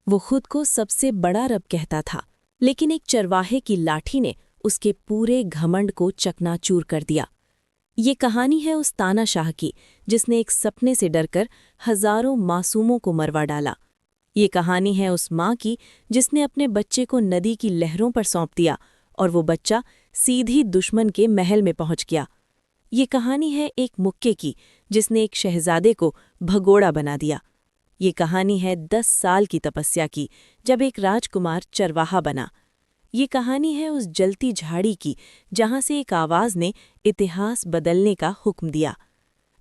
वो खुद को सबसे बड़ा रब कहता था, लेकिन एक चरवाहे की लाठी ने उसके पूरे घमंड को चकनाचूर कर दिया। ये कहानी है उस तानाशाह की जिसने एक सपने से डरकर हजारों मासूमों को मरवा डाला। ये कहानी है उस माँ की जिसने अपने बच्चे को नदी की लहरों पर सौंप दिया और वो बच्चा सीधी दुश्मन के महल में पहुंच गया। ये कहानी है एक मुक्के की जिसने एक शहजादे को भगोड़ा बना दिया। ये कहानी है 10 साल की तपस्या की जब एक राजकुमार चरवाहा बना। ये कहानी है उस जलती झाड़ी की जहां से एक आवाज ने इतिहास बदलने का हुक्म दिया।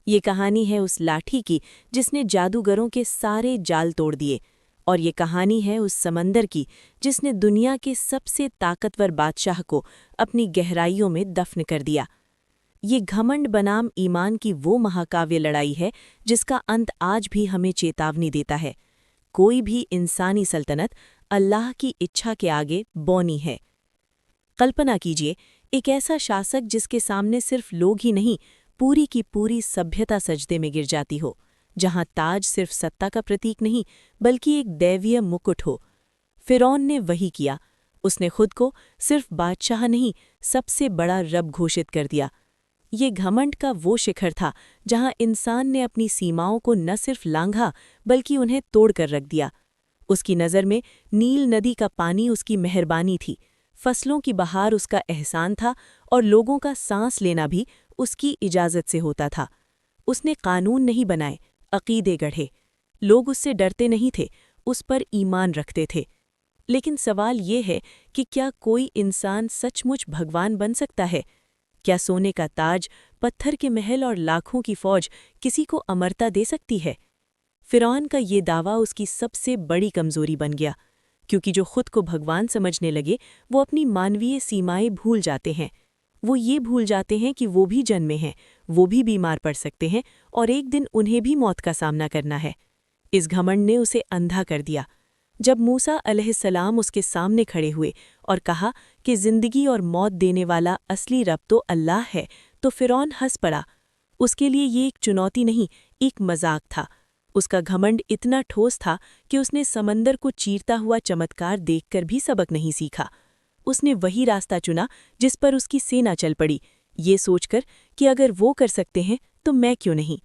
ये कहानी है उस लाठी की जिसने जादूगरों के सारे जाल तोड़ दिए। और ये कहानी है उस समंदर की जिसने दुनिया के सबसे ताकतवर बादशाह को अपनी गहराइयों में दफन कर दिया। ये घमंड बनाम ईमान की वो महाकाव्य लड़ाई है जिसका अंत आज भी हमें चेतावनी देता है। कोई भी इंसानी सल्तनत अल्लाह की इच्छा के आगे बौनी है। कल्पना कीजिए एक ऐसा शासक जिसके सामने सिर्फ लोग ही नहीं, पूरी की पूरी सभ्यता सजदे में गिर जाती हो, जहां ताज सिर्फ सत्ता का प्रतीक नहीं बल्कि एक दैवीय मुकुट हो। फिरौन ने वही किया। उसने खुद को सिर्फ बादशाह नहीं, सबसे बड़ा रब घोषित कर दिया। ये घमंड का वो शिखर था जहां इंसान ने अपनी सीमाओं को न सिर्फ लांघा बल्कि उन्हें तोड़कर रख दिया। उसकी नज़र में नील नदी का पानी उसकी मेहरबानी थी, फसलों की बहार उसका एहसान था और लोगों का सांस लेना भी उसकी इजाज़त से होता था। उसने कानून नहीं बनाए, अकीदे गढ़े। लोग उससे डरते नहीं थे, उस पर ईमान रखते थे। लेकिन सवाल ये है कि क्या कोई इंसान सचमुच भगवान बन सकता है? क्या सोने का ताज, पत्थर के महल और लाखों की फौज किसी को अमरता दे सकती है? फिरौन का ये दावा उसकी सबसे बड़ी कमजोरी बन गया, क्योंकि जो खुद को भगवान समझने लगे वो अपनी मानवीय सीमाएं भूल जाते हैं। वो ये भूल जाते हैं कि वो भी जन्मे हैं, वो भी बीमार पड़ सकते हैं और एक दिन उन्हें भी मौत का सामना करना है। इस घमंड ने उसे अंधा कर दिया। जब मूसा अलैहिस्सलाम उसके सामने खड़े हुए और कहा कि जिंदगी और मौत देने वाला असली रब तो अल्लाह है, तो फिरौन हंस पड़ा। उसके लिए ये एक चुनौती नहीं, एक मजाक था। उसका घमंड इतना ठोस था कि उसने समंदर को चीरता हुआ चमत्कार देखकर भी सबक नहीं सीखा। उसने वही रास्ता चुना जिस पर उसकी सेना चल पड़ी, ये सोचकर कि अगर वो कर सकते हैं तो मैं क्यों नहीं।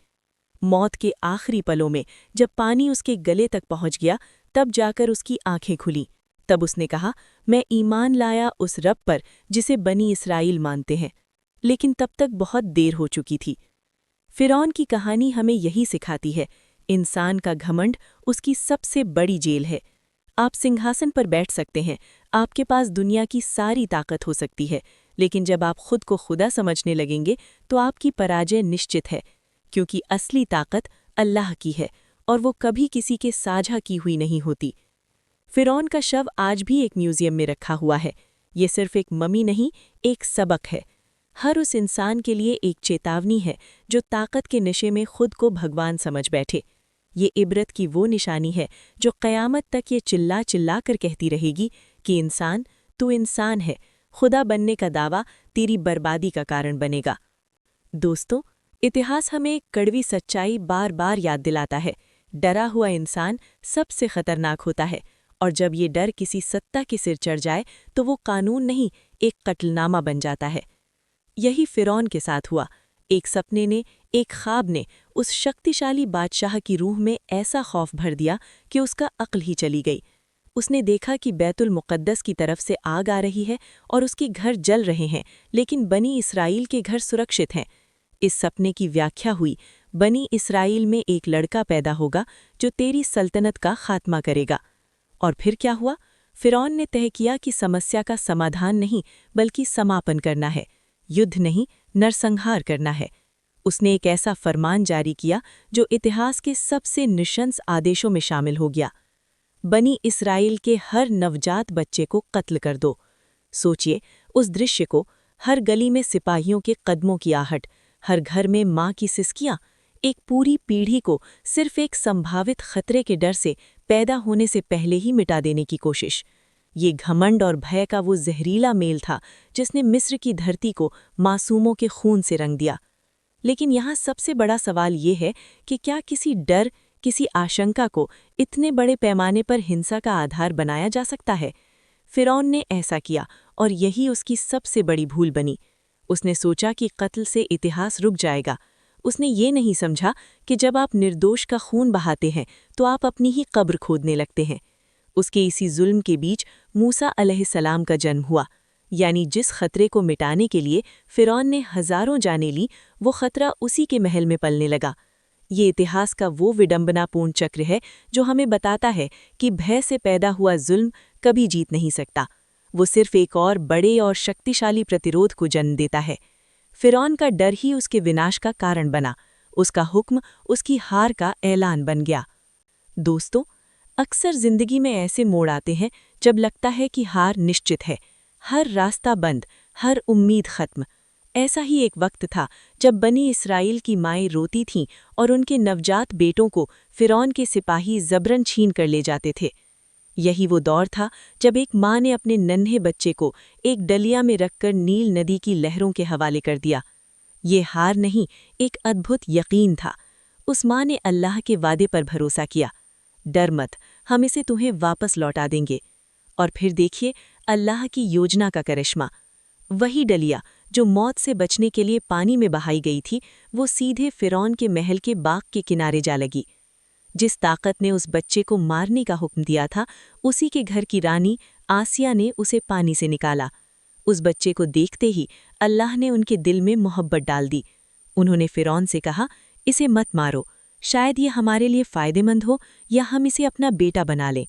मौत के आखिरी पलों में जब पानी उसके गले तक पहुंच गया, तब जाकर उसकी आंखें खुलीं। तब उसने कहा, मैं ईमान लाया उस रब पर जिसे बनी इसराइल मानते हैं। लेकिन तब तक बहुत देर हो चुकी थी। फिरौन की कहानी हमें यही सिखाती है, इंसान का घमंड उसकी सबसे बड़ी जेल है। आप सिंहासन पर बैठ सकते हैं, आपके पास दुनिया की सारी ताकत हो सकती है, लेकिन जब आप खुद को खुदा समझने लगेंगे तो आपकी पराजय निश्चित है, क्योंकि असली ताकत अल्लाह की है और वो कभी किसी के साझा की हुई नहीं होती। फिरौन का शव आज भी एक म्यूजियम में रखा हुआ है। ये सिर्फ एक ममी नहीं, एक सबक है। हर उस इंसान के लिए एक चेतावनी है जो ताकत के नशे में खुद को भगवान समझ बैठे। ये इबरत की वो निशानी है जो क़यामत तक ये चिल्ला चिल्ला कर कहती रहेगी कि इंसान, तू इंसान है, खुदा बनने का दावा तेरी बर्बादी का कारण बनेगा। दोस्तों, इतिहास हमें एक कड़वी सच्चाई बार बार याद दिलाता है, डरा हुआ इंसान सबसे खतरनाक होता है, और जब ये डर किसी सत्ता के सिर चढ़ जाए तो वो कानून नहीं, एक कत्लनामा बन जाता है। यही फिरौन के साथ हुआ। एक सपने ने, एक ख्वाब ने उस शक्तिशाली बादशाह की रूह में ऐसा खौफ भर दिया कि उसका अक्ल ही चली गई। उसने देखा कि बैतुल मुक़द्दस की तरफ से आग आ रही है और उसके घर जल रहे हैं, लेकिन बनी इसराइल के घर सुरक्षित हैं। इस सपने की व्याख्या हुई, बनी इसराइल में एक लड़का पैदा होगा जो तेरी सल्तनत का खात्मा करेगा। और फिर क्या हुआ? फिरौन ने तय किया कि समस्या का समाधान नहीं बल्कि समापन करना है, युद्ध नहीं, नरसंहार करना है। उसने एक ऐसा फरमान जारी किया जो इतिहास के सबसे निशंस आदेशों में शामिल हो गया। बनी इसराइल के हर नवजात बच्चे को कत्ल कर दो। सोचिए उस दृश्य को, हर गली में सिपाहियों के कदमों की आहट, हर घर में माँ की सिसकियाँ, एक पूरी पीढ़ी को सिर्फ एक संभावित खतरे के डर से पैदा होने से पहले ही मिटा देने की कोशिश। ये घमंड और भय का वो जहरीला मेल था जिसने मिस्र की धरती को मासूमों के खून से रंग दिया। लेकिन यहाँ सबसे बड़ा सवाल ये है कि क्या किसी डर, किसी आशंका को इतने बड़े पैमाने पर हिंसा का आधार बनाया जा सकता है? फ़िरौन ने ऐसा किया और यही उसकी सबसे बड़ी भूल बनी। उसने सोचा कि कत्ल से इतिहास रुक जाएगा। उसने ये नहीं समझा कि जब आप निर्दोष का खून बहाते हैं तो आप अपनी ही कब्र खोदने लगते हैं। उसके इसी जुल्म के बीच मूसा अलैहिस्सलाम का जन्म हुआ, यानी जिस खतरे को मिटाने के लिए फ़िरौन ने हज़ारों जानें ली, वो खतरा उसी के महल में पलने लगा। ये इतिहास का वो विडंबनापूर्ण चक्र है जो हमें बताता है कि भय से पैदा हुआ जुल्म कभी जीत नहीं सकता। वो सिर्फ एक और बड़े और शक्तिशाली प्रतिरोध को जन्म देता है। फ़िरौन का डर ही उसके विनाश का कारण बना, उसका हुक्म उसकी हार का ऐलान बन गया। दोस्तों, अक्सर जिंदगी में ऐसे मोड़ आते हैं जब लगता है कि हार निश्चित है, हर रास्ता बंद, हर उम्मीद खत्म। ऐसा ही एक वक्त था जब बनी इस्राएल की माएँ रोती थीं और उनके नवजात बेटों को फ़िरौन के सिपाही ज़बरन छीन कर ले जाते थे। यही वो दौर था जब एक माँ ने अपने नन्हे बच्चे को एक डलिया में रखकर नील नदी की लहरों के हवाले कर दिया। ये हार नहीं, एक अद्भुत यकीन था। उस माँ ने अल्लाह के वादे पर भरोसा किया, डर मत, हम इसे तुम्हें वापस लौटा देंगे। और फिर देखिए अल्लाह की योजना का करिश्मा। वही डलिया जो मौत से बचने के लिए पानी में बहाई गई थी, वो सीधे फ़िरौन के महल के बाग के किनारे जा लगी। जिस ताकत ने उस बच्चे को मारने का हुक्म दिया था, उसी के घर की रानी आसिया ने उसे पानी से निकाला। उस बच्चे को देखते ही अल्लाह ने उनके दिल में मोहब्बत डाल दी। उन्होंने फ़िरौन से कहा, इसे मत मारो, शायद ये हमारे लिए फ़ायदेमंद हो या हम इसे अपना बेटा बना लें।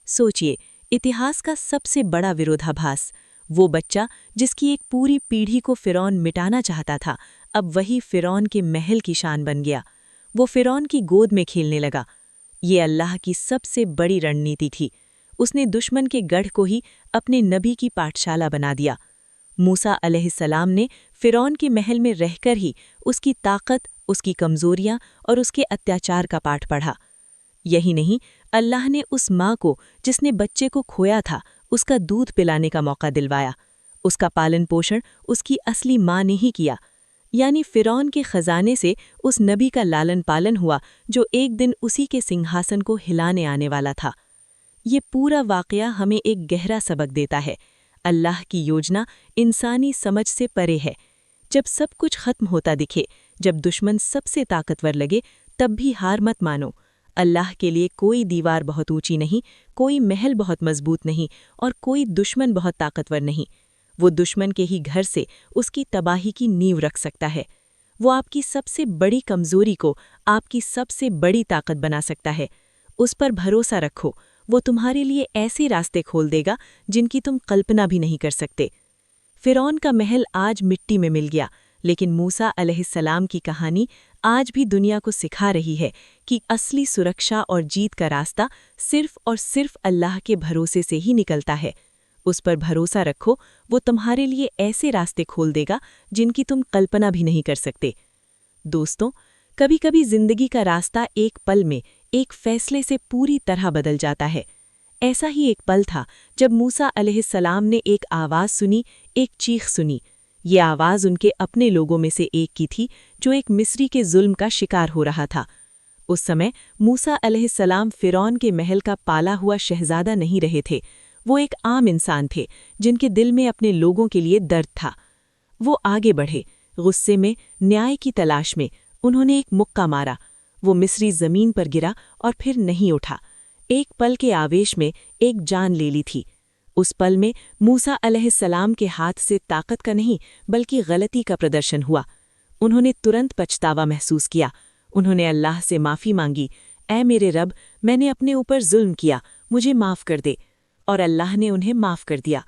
सोचिए, इतिहास का सबसे बड़ा विरोधाभास, वो बच्चा जिसकी एक पूरी पीढ़ी को फ़िरौन मिटाना चाहता था, अब वही फ़िरौन के महल की शान बन गया। वो फ़िरौन की गोद में खेलने लगा। ये अल्लाह की सबसे बड़ी रणनीति थी। उसने दुश्मन के गढ़ को ही अपने नबी की पाठशाला बना दिया। मूसा अलैहिस्सलाम ने फ़िरौन के महल में रहकर ही उसकी ताकत, उसकी कमज़ोरियाँ और उसके अत्याचार का पाठ पढ़ा। यही नहीं, अल्लाह ने उस माँ को जिसने बच्चे को खोया था, उसका दूध पिलाने का मौका दिलवाया। उसका पालन पोषण उसकी असली माँ ने ही किया। यानी फ़िरौन के ख़जाने से उस नबी का लालन पालन हुआ जो एक दिन उसी के सिंहासन को हिलाने आने वाला था। ये पूरा वाक़या हमें एक गहरा सबक देता है। अल्लाह की योजना इंसानी समझ से परे है। जब सब कुछ खत्म होता दिखे, जब दुश्मन सबसे ताकतवर लगे, तब भी हार मत मानो। अल्लाह के लिए कोई दीवार बहुत ऊंची नहीं, कोई महल बहुत मजबूत नहीं और कोई दुश्मन बहुत ताकतवर नहीं। वो दुश्मन के ही घर से उसकी तबाही की नींव रख सकता है। वो आपकी सबसे बड़ी कमज़ोरी को आपकी सबसे बड़ी ताकत बना सकता है। उस पर भरोसा रखो, वो तुम्हारे लिए ऐसे रास्ते खोल देगा जिनकी तुम कल्पना भी नहीं कर सकते। फ़िरौन का महल आज मिट्टी में मिल गया, लेकिन मूसा अलैहिस्सलाम की कहानी आज भी दुनिया को सिखा रही है कि असली सुरक्षा और जीत का रास्ता सिर्फ और सिर्फ अल्लाह के भरोसे से ही निकलता है। उस पर भरोसा रखो, वो तुम्हारे लिए ऐसे रास्ते खोल देगा जिनकी तुम कल्पना भी नहीं कर सकते। दोस्तों, कभी-कभी जिंदगी का रास्ता एक पल में, एक फैसले से पूरी तरह बदल जाता है। ऐसा ही एक पल था जब मूसा अलैहिस्सलाम ने एक आवाज़ सुनी, एक चीख सुनी। ये आवाज़ उनके अपने लोगों में से एक की थी जो एक मिस्री के जुल्म का शिकार हो रहा था। उस समय मूसा अलैहिस्सलाम फ़िरौन के महल का पाला हुआ शहज़ादा नहीं रहे थे। वो एक आम इंसान थे जिनके दिल में अपने लोगों के लिए दर्द था। वो आगे बढ़े, गुस्से में, न्याय की तलाश में। उन्होंने एक मुक्का मारा। वो मिस्री ज़मीन पर गिरा और फिर नहीं उठा। एक पल के आवेश में एक जान ले ली थी। उस पल में मूसा अलैहिस्सलाम के हाथ से ताकत का नहीं बल्कि गलती का प्रदर्शन हुआ। उन्होंने तुरंत पछतावा महसूस किया। उन्होंने अल्लाह से माफ़ी मांगी, ऐ मेरे रब, मैंने अपने ऊपर जुल्म किया, मुझे माफ़ कर दे। और अल्लाह ने उन्हें माफ़ कर दिया।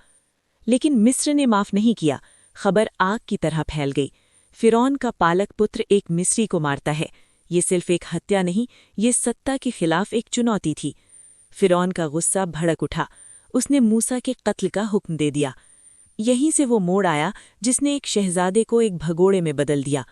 लेकिन मिस्र ने माफ़ नहीं किया। खबर आग की तरह फैल गई। फ़िरौन का पालक पुत्र एक मिस्री को मारता है। ये सिर्फ एक हत्या नहीं, ये सत्ता के खिलाफ एक चुनौती थी। फ़िरौन का गुस्सा भड़क उठा। उसने मूसा के कत्ल का हुक्म दे दिया। यहीं से वो मोड़ आया जिसने एक शहजादे को एक भगोड़े में बदल दिया।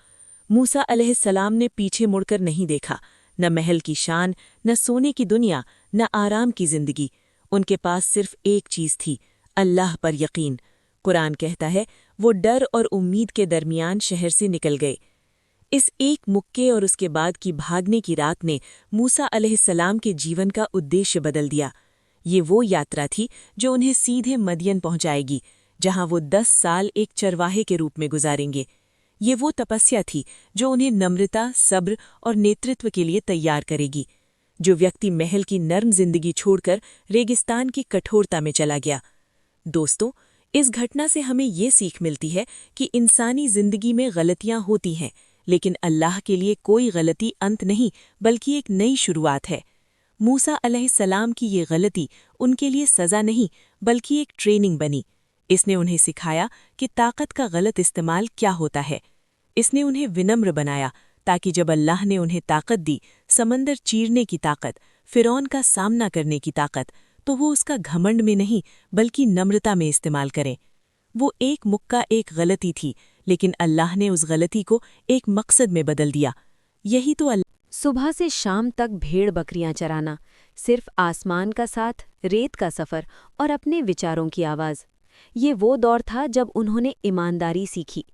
मूसा अलैहिस्सलाम ने पीछे मुड़कर नहीं देखा, न महल की शान, न सोने की दुनिया, न आराम की जिंदगी। उनके पास सिर्फ एक चीज़ थी, अल्लाह पर यकीन। कुरान कहता है, वो डर और उम्मीद के दरमियान शहर से निकल गए। इस एक मुक्के और उसके बाद की भागने की रात ने मूसा अलैहिस्सलाम के जीवन का उद्देश्य बदल दिया। ये वो यात्रा थी जो उन्हें सीधे मदियन पहुंचाएगी, जहां वो 10 साल एक चरवाहे के रूप में गुजारेंगे। ये वो तपस्या थी जो उन्हें नम्रता, सब्र और नेतृत्व के लिए तैयार करेगी। जो व्यक्ति महल की नर्म जिंदगी छोड़कर रेगिस्तान की कठोरता में चला गया। दोस्तों, इस घटना से हमें ये सीख मिलती है कि इंसानी जिंदगी में गलतियां होती हैं, लेकिन अल्लाह के लिए कोई गलती अंत नहीं बल्कि एक नई शुरुआत है। मूसा अलैहिस्सलाम की ये गलती उनके लिए सज़ा नहीं बल्कि एक ट्रेनिंग बनी। इसने उन्हें सिखाया कि ताकत का गलत इस्तेमाल क्या होता है। इसने उन्हें विनम्र बनाया ताकि जब अल्लाह ने उन्हें ताकत दी, समंदर चीरने की ताकत, फिरौन का सामना करने की ताकत, तो वो उसका घमंड में नहीं बल्कि नम्रता में इस्तेमाल करें। वो एक मुक्का एक गलती थी, लेकिन अल्लाह ने उस गलती को एक मकसद में बदल दिया। यही तो सुबह से शाम तक भेड़ बकरियां चराना, सिर्फ आसमान का साथ, रेत का सफ़र और अपने विचारों की आवाज़। ये वो दौर था जब उन्होंने ईमानदारी सीखी।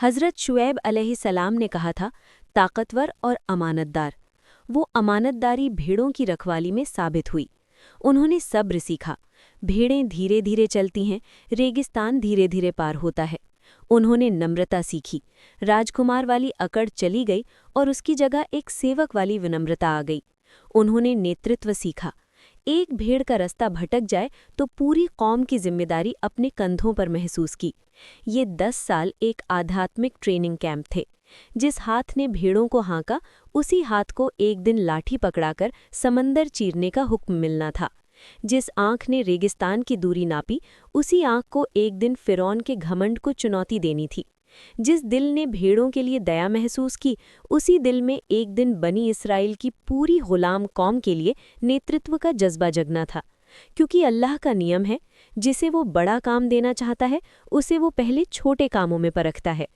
हज़रत शुएब अलैहिस्सलाम ने कहा था, ताकतवर और अमानतदार। वो अमानतदारी भेड़ों की रखवाली में साबित हुई। उन्होंने सब्र सीखा। भेड़ें धीरे धीरे चलती हैं, रेगिस्तान धीरे धीरे पार होता है। उन्होंने नम्रता सीखी। राजकुमार वाली अकड़ चली गई और उसकी जगह एक सेवक वाली विनम्रता आ गई। उन्होंने नेतृत्व सीखा। एक भेड़ का रास्ता भटक जाए तो पूरी कौम की जिम्मेदारी अपने कंधों पर महसूस की। ये 10 साल एक आध्यात्मिक ट्रेनिंग कैंप थे। जिस हाथ ने भेड़ों को हाँका, उसी हाथ को एक दिन लाठी पकड़ाकर समंदर चीरने का हुक्म मिलना था। जिस आंख ने रेगिस्तान की दूरी नापी, उसी आंख को एक दिन फिरौन के घमंड को चुनौती देनी थी। जिस दिल ने भेड़ों के लिए दया महसूस की, उसी दिल में एक दिन बनी इस्राएल की पूरी गुलाम कौम के लिए नेतृत्व का जज्बा जगना था। क्योंकि अल्लाह का नियम है, जिसे वो बड़ा काम देना चाहता है, उसे वो पहले छोटे कामों में परखता है।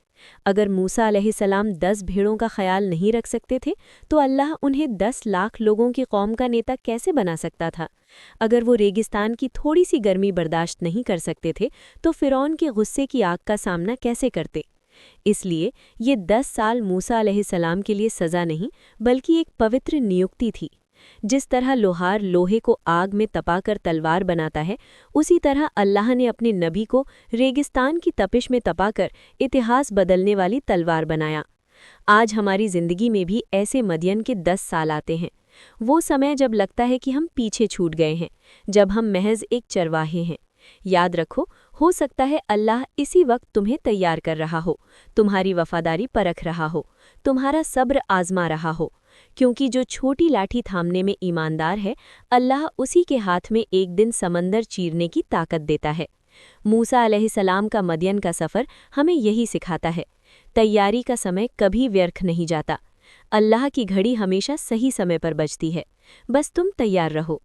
अगर मूसा अलैहिस्सलाम 10 भेड़ों का ख्याल नहीं रख सकते थे, तो अल्लाह उन्हें 10 लाख लोगों की कौम का नेता कैसे बना सकता था? अगर वो रेगिस्तान की थोड़ी सी गर्मी बर्दाश्त नहीं कर सकते थे, तो फिरौन के गुस्से की आग का सामना कैसे करते? इसलिए ये 10 साल मूसा अलैहिस्सलाम के लिए सज़ा नहीं, बल्कि एक पवित्र नियुक्ति थी। जिस तरह लोहार लोहे को आग में तपाकर तलवार बनाता है, उसी तरह अल्लाह ने अपने नबी को रेगिस्तान की तपिश में तपाकर इतिहास बदलने वाली तलवार बनाया। आज हमारी ज़िंदगी में भी ऐसे मदियन के 10 साल आते हैं। वो समय जब लगता है कि हम पीछे छूट गए हैं, जब हम महज एक चरवाहे हैं। याद रखो, हो सकता है अल्लाह इसी वक्त तुम्हें तैयार कर रहा हो, तुम्हारी वफादारी परख रहा हो, तुम्हारा सब्र आजमा रहा हो। क्योंकि जो छोटी लाठी थामने में ईमानदार है, अल्लाह उसी के हाथ में एक दिन समंदर चीरने की ताकत देता है। मूसा अलैहिस्सलाम का मदियन का सफ़र हमें यही सिखाता है। तैयारी का समय कभी व्यर्थ नहीं जाता। अल्लाह की घड़ी हमेशा सही समय पर बजती है। बस तुम तैयार रहो।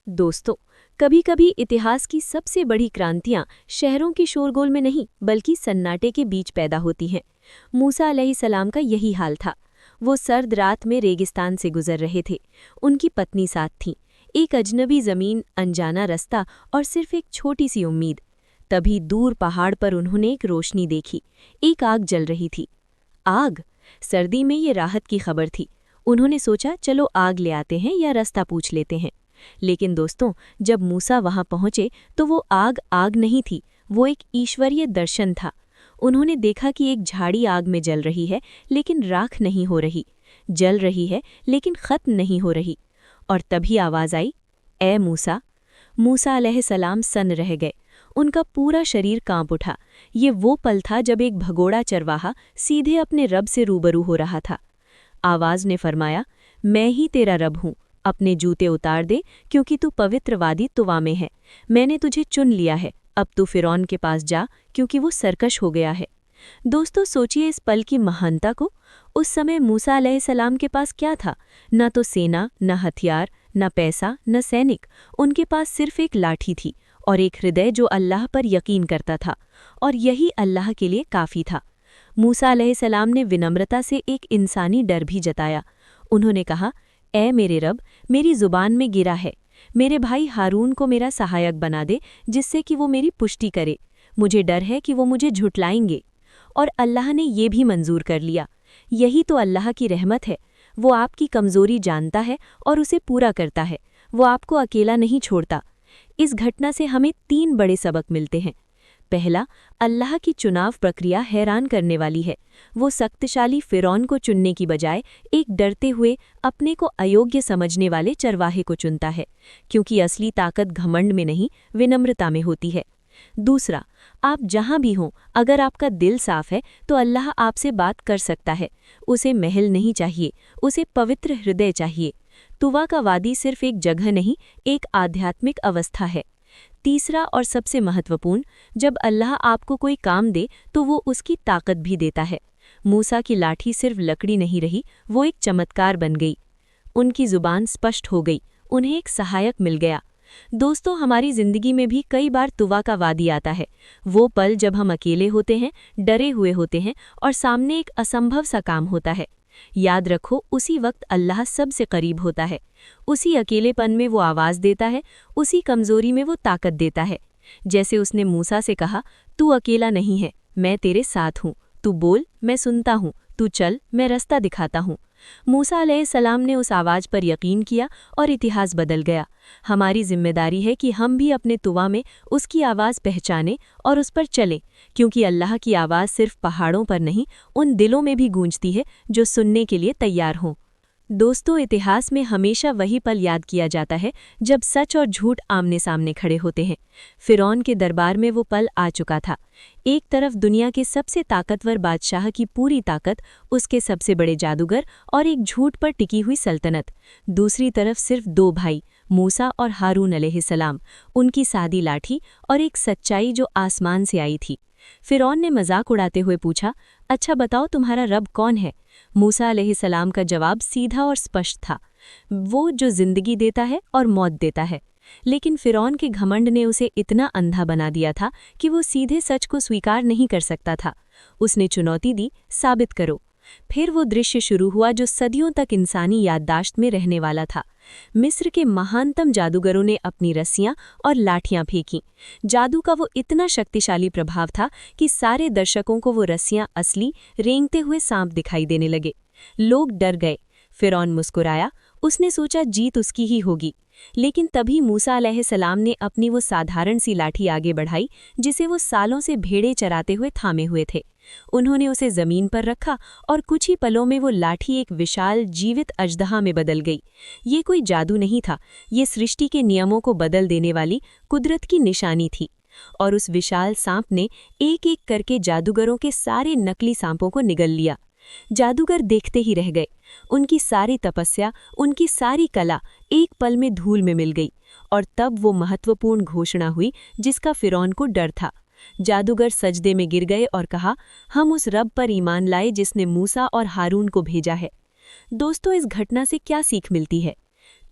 दोस्तों, कभी-कभी इतिहास की सबसे बड़ी क्रांतियां शहरों के शोरगुल में नहीं, बल्कि सन्नाटे के बीच पैदा होती हैं। मूसा अलैहिस्सलाम का यही हाल था। वो सर्द रात में रेगिस्तान से गुजर रहे थे। उनकी पत्नी साथ थी। एक अजनबी ज़मीन, अनजाना रास्ता और सिर्फ एक छोटी सी उम्मीद। तभी दूर पहाड़ पर उन्होंने एक रोशनी देखी। एक आग जल रही थी। आग? सर्दी में ये राहत की खबर थी। उन्होंने सोचा, चलो आग ले आते हैं या रास्ता पूछ लेते हैं। लेकिन दोस्तों, जब मूसा वहां पहुंचे तो वो आग आग नहीं थी, वो एक ईश्वरीय दर्शन था। उन्होंने देखा कि एक झाड़ी आग में जल रही है, लेकिन राख नहीं हो रही। जल रही है, लेकिन खत्म नहीं हो रही। और तभी आवाज़ आई, ए मूसा। मूसा अलैहिस्सलाम सन्न रह गए। उनका पूरा शरीर कांप उठा। ये वो पल था जब एक भगोड़ा चरवाहा सीधे अपने रब से रूबरू हो रहा था। आवाज़ ने फरमाया, मैं ही तेरा रब हूँ। अपने जूते उतार दे, क्योंकि तू पवित्रवादी तुवा में है। मैंने तुझे चुन लिया है। अब तू फिरौन के पास जा, क्योंकि वो सरकश हो गया है। दोस्तों, सोचिए इस पल की महानता को। उस समय मूसा अलैहिस्सलाम के पास क्या था? न तो सेना, न हथियार, न पैसा, न सैनिक। उनके पास सिर्फ एक लाठी थी और एक हृदय जो अल्लाह पर यकीन करता था। और यही अल्लाह के लिए काफ़ी था। मूसा अलैहिस्सलाम ने विनम्रता से एक इंसानी डर भी जताया। उन्होंने कहा, ए मेरे रब, मेरी ज़ुबान में गिरा है। मेरे भाई हारून को मेरा सहायक बना दे, जिससे कि वो मेरी पुष्टि करे। मुझे डर है कि वो मुझे झुटलाएंगे। और अल्लाह ने ये भी मंजूर कर लिया। यही तो अल्लाह की रहमत है। वो आपकी कमज़ोरी जानता है और उसे पूरा करता है। वो आपको अकेला नहीं छोड़ता। इस घटना से हमें 3 बड़े सबक मिलते हैं। पहला, अल्लाह की चुनाव प्रक्रिया हैरान करने वाली है। वो शक्तिशाली फ़िरौन को चुनने की बजाय एक डरते हुए, अपने को अयोग्य समझने वाले चरवाहे को चुनता है, क्योंकि असली ताकत घमंड में नहीं, विनम्रता में होती है। दूसरा, आप जहां भी हों, अगर आपका दिल साफ है तो अल्लाह आपसे बात कर सकता है। उसे महल नहीं चाहिए, उसे पवित्र हृदय चाहिए। तुवा का वादी सिर्फ एक जगह नहीं, एक आध्यात्मिक अवस्था है। तीसरा और सबसे महत्वपूर्ण, जब अल्लाह आपको कोई काम दे तो वो उसकी ताकत भी देता है। मूसा की लाठी सिर्फ लकड़ी नहीं रही, वो एक चमत्कार बन गई। उनकी जुबान स्पष्ट हो गई, उन्हें एक सहायक मिल गया। दोस्तों, हमारी जिंदगी में भी कई बार तुवा का वादी आता है। वो पल जब हम अकेले होते हैं, डरे हुए होते हैं और सामने एक असंभव सा काम होता है। याद रखो, उसी वक्त अल्लाह सबसे करीब होता है। उसी अकेलेपन में वो आवाज़ देता है, उसी कमज़ोरी में वो ताकत देता है। जैसे उसने मूसा से कहा, तू अकेला नहीं है, मैं तेरे साथ हूँ। तू बोल, मैं सुनता हूँ। तू चल, मैं रास्ता दिखाता हूँ। मूसा अलैहिस्सलाम ने उस आवाज़ पर यकीन किया और इतिहास बदल गया। हमारी जिम्मेदारी है कि हम भी अपने तुवा में उसकी आवाज़ पहचानें और उस पर चलें, क्योंकि अल्लाह की आवाज़ सिर्फ पहाड़ों पर नहीं, उन दिलों में भी गूंजती है जो सुनने के लिए तैयार हों। दोस्तों, इतिहास में हमेशा वही पल याद किया जाता है जब सच और झूठ आमने सामने खड़े होते हैं। फ़िरौन के दरबार में वो पल आ चुका था। एक तरफ दुनिया के सबसे ताकतवर बादशाह की पूरी ताकत, उसके सबसे बड़े जादूगर और एक झूठ पर टिकी हुई सल्तनत। दूसरी तरफ सिर्फ 2 भाई, मूसा और हारून अलैहिस्सलाम, उनकी सादी लाठी और एक सच्चाई जो आसमान से आई थी। फ़िरौन ने मजाक उड़ाते हुए पूछा, अच्छा बताओ, तुम्हारा रब कौन है? मूसा अलैहिस्सलाम का जवाब सीधा और स्पष्ट था, वो जो जिंदगी देता है और मौत देता है। लेकिन फ़िरौन के घमंड ने उसे इतना अंधा बना दिया था कि वो सीधे सच को स्वीकार नहीं कर सकता था। उसने चुनौती दी, साबित करो। फिर वो दृश्य शुरू हुआ जो सदियों तक इंसानी याददाश्त में रहने वाला था। मिस्र के महानतम जादूगरों ने अपनी रस्सियां और लाठियां फेंकीं। जादू का वो इतना शक्तिशाली प्रभाव था कि सारे दर्शकों को वो रस्सियां असली, रेंगते हुए सांप दिखाई देने लगे। लोग डर गए। फ़िरौन मुस्कुराया, उसने सोचा जीत उसकी ही होगी। लेकिन तभी मूसा अलैहिस्सलाम ने अपनी वो साधारण सी लाठी आगे बढ़ाई, जिसे वो सालों से भेड़े चराते हुए थामे हुए थे। उन्होंने उसे जमीन पर रखा और कुछ ही पलों में वो लाठी एक विशाल जीवित अजदहा में बदल गई। ये कोई जादू नहीं था, ये सृष्टि के नियमों को बदल देने वाली कुदरत की निशानी थी। और उस विशाल सांप ने एक एक करके जादूगरों के सारे नकली सांपों को निगल लिया। जादूगर देखते ही रह गए। उनकी सारी तपस्या, उनकी सारी कला एक पल में धूल में मिल गई। और तब वो महत्वपूर्ण घोषणा हुई जिसका फ़िरौन को डर था। जादूगर सजदे में गिर गए और कहा, हम उस रब पर ईमान लाए जिसने मूसा और हारून को भेजा है। दोस्तों, इस घटना से क्या सीख मिलती है?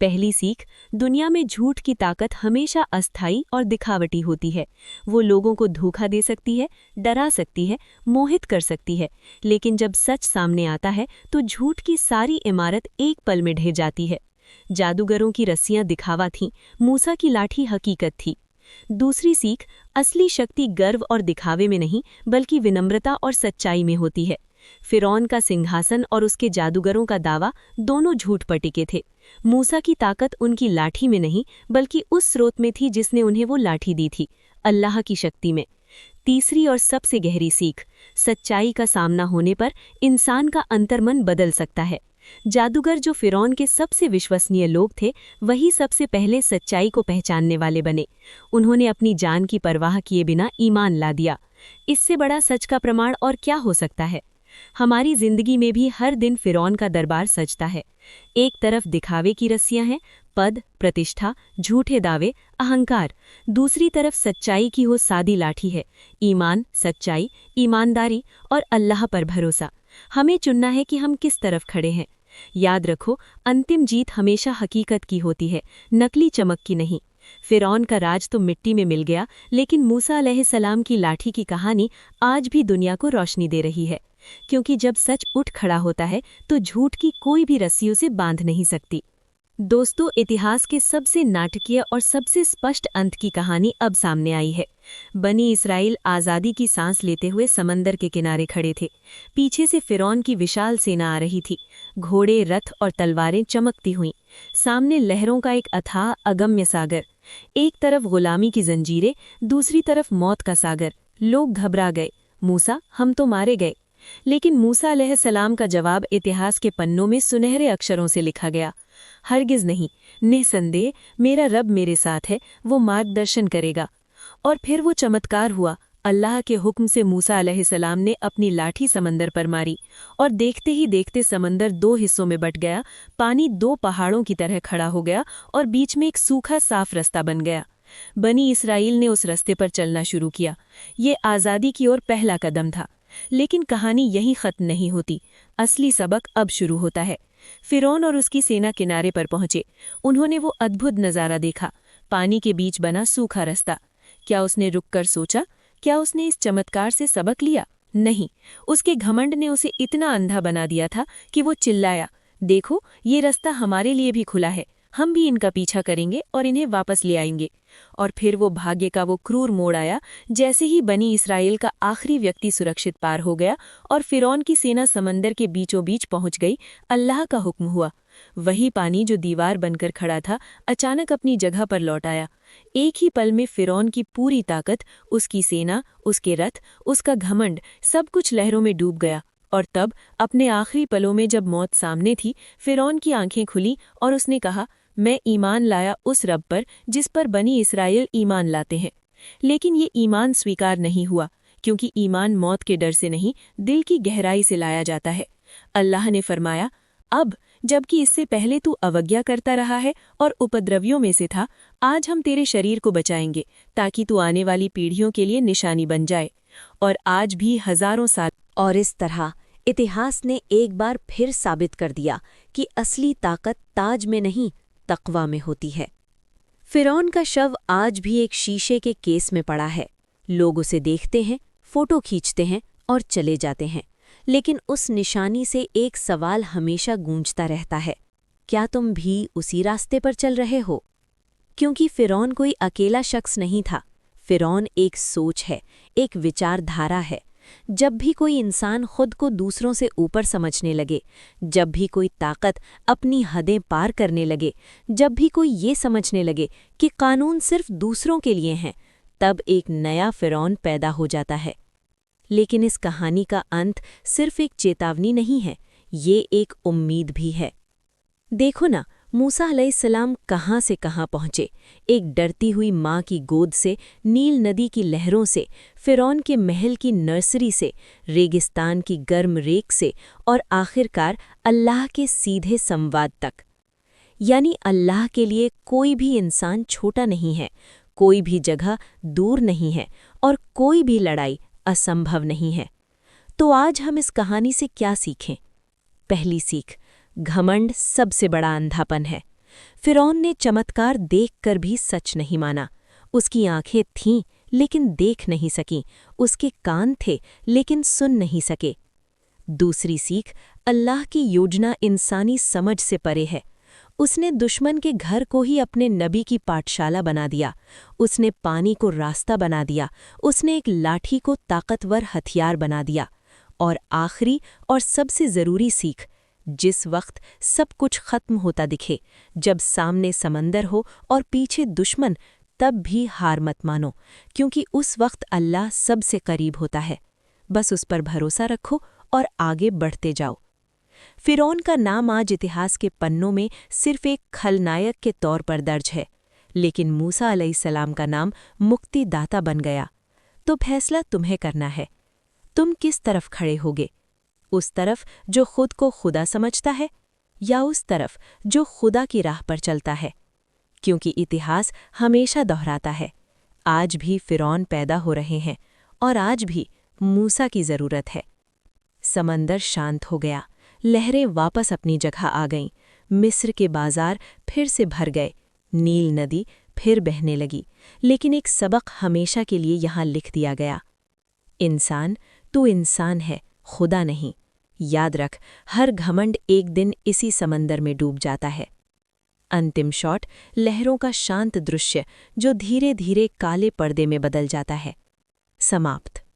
पहली सीख, दुनिया में झूठ की ताकत हमेशा अस्थायी और दिखावटी होती है। वो लोगों को धोखा दे सकती है, डरा सकती है, मोहित कर सकती है, लेकिन जब सच सामने आता है तो झूठ की सारी इमारत एक पल में ढह जाती है। जादूगरों की रस्सियां दिखावा थीं, मूसा की लाठी हकीकत थी। दूसरी सीख, असली शक्ति गर्व और दिखावे में नहीं, बल्कि विनम्रता और सच्चाई में होती है। फ़िरौन का सिंहासन और उसके जादूगरों का दावा दोनों झूठ पर टिके थे। मूसा की ताकत उनकी लाठी में नहीं, बल्कि उस स्रोत में थी जिसने उन्हें वो लाठी दी थी, अल्लाह की शक्ति में। तीसरी और सबसे गहरी सीख, सच्चाई का सामना होने पर इंसान का अंतर्मन बदल सकता है। जादूगर जो फ़िरौन के सबसे विश्वसनीय लोग थे, वही सबसे पहले सच्चाई को पहचानने वाले बने। उन्होंने अपनी जान की परवाह किए बिना ईमान ला दिया। इससे बड़ा सच का प्रमाण और क्या हो सकता है? हमारी जिंदगी में भी हर दिन फ़िरौन का दरबार सजता है। एक तरफ दिखावे की रस्सियां हैं, पद, प्रतिष्ठा, झूठे दावे, अहंकार। दूसरी तरफ सच्चाई की वो सादी लाठी है, ईमान, सच्चाई, ईमानदारी और अल्लाह पर भरोसा। हमें चुनना है कि हम किस तरफ खड़े हैं। याद रखो, अंतिम जीत हमेशा हकीकत की होती है, नकली चमक की नहीं। फ़िरौन का राज तो मिट्टी में मिल गया, लेकिन मूसा अलैहिस्सलाम की लाठी की कहानी आज भी दुनिया को रोशनी दे रही है। क्योंकि जब सच उठ खड़ा होता है तो झूठ की कोई भी रस्सियों से बांध नहीं सकती। दोस्तों, इतिहास के सबसे नाटकीय और सबसे स्पष्ट अंत की कहानी अब सामने आई है। बनी इसराइल आज़ादी की सांस लेते हुए समंदर के किनारे खड़े थे। पीछे से फिरौन की विशाल सेना आ रही थी। घोड़े, रथ और तलवारें चमकती हुईं। सामने लहरों का एक अथाह अगम्य सागर। एक तरफ गुलामी की जंजीरें, दूसरी तरफ मौत का सागर। लोग घबरा गए। मूसा, हम तो मारे गए। लेकिन मूसा अलैहिस्सलाम का जवाब इतिहास के पन्नों में सुनहरे अक्षरों से लिखा गया। हरगिज नहीं, निसंदेह मेरा रब मेरे साथ है, वो मार्गदर्शन करेगा। और फिर वो चमत्कार हुआ। अल्लाह के हुक्म से मूसा अलैहिस्सलाम ने अपनी लाठी समंदर पर मारी और देखते ही देखते समंदर 2 हिस्सों में बट गया। पानी 2 पहाड़ों की तरह खड़ा हो गया और बीच में एक सूखा साफ रास्ता बन गया। बनी इसराइल ने उस रास्ते पर चलना शुरू किया। ये आज़ादी की ओर पहला कदम था। लेकिन कहानी यहीं खत्म नहीं होती। असली सबक अब शुरू होता है। फिरौन और उसकी सेना किनारे पर पहुंचे। उन्होंने वो अद्भुत नज़ारा देखा, पानी के बीच बना सूखा रास्ता। क्या उसने रुककर सोचा? क्या उसने इस चमत्कार से सबक लिया? नहीं, उसके घमंड ने उसे इतना अंधा बना दिया था कि वो चिल्लाया, देखो, ये रास्ता हमारे लिए भी खुला है, हम भी इनका पीछा करेंगे और इन्हें वापस ले आएंगे। और फिर वो भाग्य का वो क्रूर मोड़ आया। जैसे ही बनी इसराइल का आखिरी व्यक्ति सुरक्षित पार हो गया और फिरौन की सेना समंदर के बीचों बीच पहुंच गई, अल्लाह का हुक्म हुआ। वही पानी जो दीवार बनकर खड़ा था, अचानक अपनी जगह पर लौट आया। एक ही पल में फिरौन की पूरी ताकत, उसकी सेना, उसके रथ, उसका घमंड, सब कुछ लहरों में डूब गया। और तब अपने आखिरी पलों में जब मौत सामने थी, फिरौन की आंखें खुली और उसने कहा, मैं ईमान लाया उस रब पर जिस पर बनी इसराइल ईमान लाते हैं। लेकिन ये ईमान स्वीकार नहीं हुआ, क्योंकि ईमान मौत के डर से नहीं, दिल की गहराई से लाया जाता है। अल्लाह ने फरमाया, अब जबकि इससे पहले तू अवज्ञा करता रहा है और उपद्रवियों में से था, आज हम तेरे शरीर को बचाएंगे ताकि तू आने वाली पीढ़ियों के लिए निशानी बन जाए। और आज भी हजारों साल। और इस तरह इतिहास ने एक बार फिर साबित कर दिया कि असली ताकत ताज में नहीं, तक़वा में होती है। फिरौन का शव आज भी एक शीशे के केस में पड़ा है। लोग उसे देखते हैं, फोटो खींचते हैं और चले जाते हैं। लेकिन उस निशानी से एक सवाल हमेशा गूंजता रहता है, क्या तुम भी उसी रास्ते पर चल रहे हो? क्योंकि फिरौन कोई अकेला शख्स नहीं था। फिरौन एक सोच है, एक विचारधारा है। जब भी कोई इंसान खुद को दूसरों से ऊपर समझने लगे, जब भी कोई ताकत अपनी हदें पार करने लगे, जब भी कोई ये समझने लगे कि कानून सिर्फ दूसरों के लिए हैं, तब एक नया फिरौन पैदा हो जाता है। लेकिन इस कहानी का अंत सिर्फ एक चेतावनी नहीं है, ये एक उम्मीद भी है। देखो ना, मूसा अलैहिस्सलाम कहाँ से कहाँ पहुँचे। एक डरती हुई माँ की गोद से, नील नदी की लहरों से, फिरौन के महल की नर्सरी से, रेगिस्तान की गर्म रेख से और आखिरकार अल्लाह के सीधे संवाद तक। यानी अल्लाह के लिए कोई भी इंसान छोटा नहीं है, कोई भी जगह दूर नहीं है और कोई भी लड़ाई असंभव नहीं है। तो आज हम इस कहानी से क्या सीखें? पहली सीख, घमंड सबसे बड़ा अंधापन है। फिरौन ने चमत्कार देखकर भी सच नहीं माना। उसकी आंखें थीं लेकिन देख नहीं सकीं, उसके कान थे लेकिन सुन नहीं सके। दूसरी सीख, अल्लाह की योजना इंसानी समझ से परे है। उसने दुश्मन के घर को ही अपने नबी की पाठशाला बना दिया। उसने पानी को रास्ता बना दिया। उसने एक लाठी को ताकतवर हथियार बना दिया। और आखिरी और सबसे ज़रूरी सीख, जिस वक्त सब कुछ खत्म होता दिखे, जब सामने समंदर हो और पीछे दुश्मन, तब भी हार मत मानो, क्योंकि उस वक्त अल्लाह सबसे करीब होता है। बस उस पर भरोसा रखो और आगे बढ़ते जाओ। फिरौन का नाम आज इतिहास के पन्नों में सिर्फ एक खलनायक के तौर पर दर्ज है, लेकिन मूसा अलैहिस्सलाम का नाम मुक्तिदाता बन गया। तो फैसला तुम्हें करना है। तुम किस तरफ खड़े होगे? उस तरफ जो खुद को खुदा समझता है, या उस तरफ जो खुदा की राह पर चलता है? क्योंकि इतिहास हमेशा दोहराता है, आज भी फिरौन पैदा हो रहे हैं और आज भी मूसा की ज़रूरत है। समंदर शांत हो गया, लहरें वापस अपनी जगह आ गईं, मिस्र के बाजार फिर से भर गए, नील नदी फिर बहने लगी। लेकिन एक सबक हमेशा के लिए यहाँ लिख दिया गया, इंसान, तू इंसान है, खुदा नहीं। याद रख, हर घमंड एक दिन इसी समंदर में डूब जाता है। अंतिम शॉट लहरों का शांत दृश्य जो धीरे धीरे काले पर्दे में बदल जाता है। समाप्त।